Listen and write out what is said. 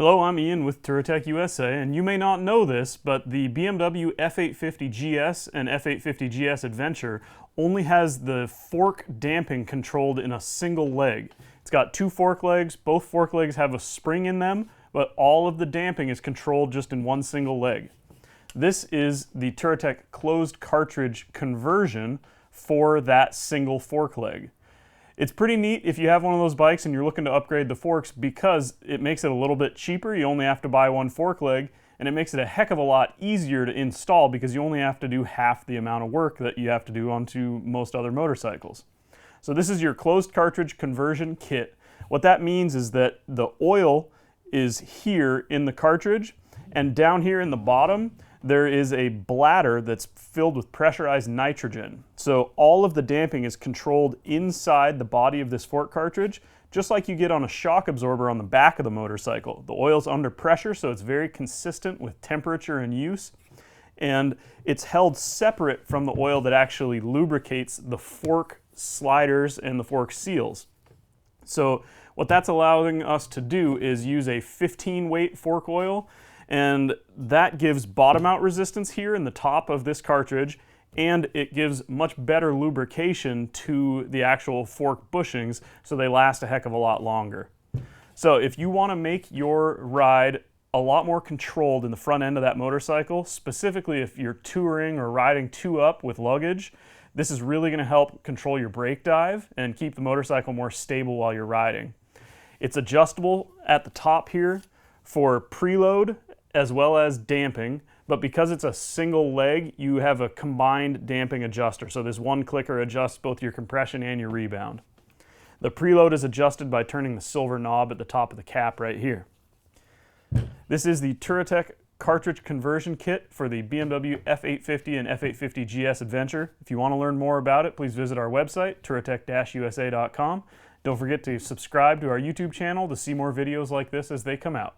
Hello, I'm Ian with Touratech USA, and you may not know this, but the BMW F850GS and F850GS Adventure only has the fork damping controlled in a single leg. It's got two fork legs, both fork legs have a spring in them, but all of the damping is controlled just in one single leg. This is the Touratech closed cartridge conversion for that single fork leg. It's pretty neat if you have one of those bikes and you're looking to upgrade the forks because it makes it a little bit cheaper. You only have to buy one fork leg, and it makes it a heck of a lot easier to install because you only have to do half the amount of work that you have to do onto most other motorcycles. So this is your closed cartridge conversion kit. What that means is that the oil is here in the cartridge, and down here in the bottom there is a bladder that's filled with pressurized nitrogen. So all of the damping is controlled inside the body of this fork cartridge, just like you get on a shock absorber on the back of the motorcycle. The oil's under pressure, so it's very consistent with temperature and use, and it's held separate from the oil that actually lubricates the fork sliders and the fork seals. So what that's allowing us to do is use a 15 weight fork oil, and that gives bottom out resistance here in the top of this cartridge, and it gives much better lubrication to the actual fork bushings so they last a heck of a lot longer. So if you want to make your ride a lot more controlled in the front end of that motorcycle, specifically if you're touring or riding two up with luggage, this is really going to help control your brake dive and keep the motorcycle more stable while you're riding. It's adjustable at the top here for preload as well as damping, but because it's a single leg, you have a combined damping adjuster. So this one clicker adjusts both your compression and your rebound. The preload is adjusted by turning the silver knob at the top of the cap right here. This is the Touratech cartridge conversion kit for the BMW F850 and F850GS Adventure. If you want to learn more about it, please visit our website, touratech-usa.com. Don't forget to subscribe to our YouTube channel to see more videos like this as they come out.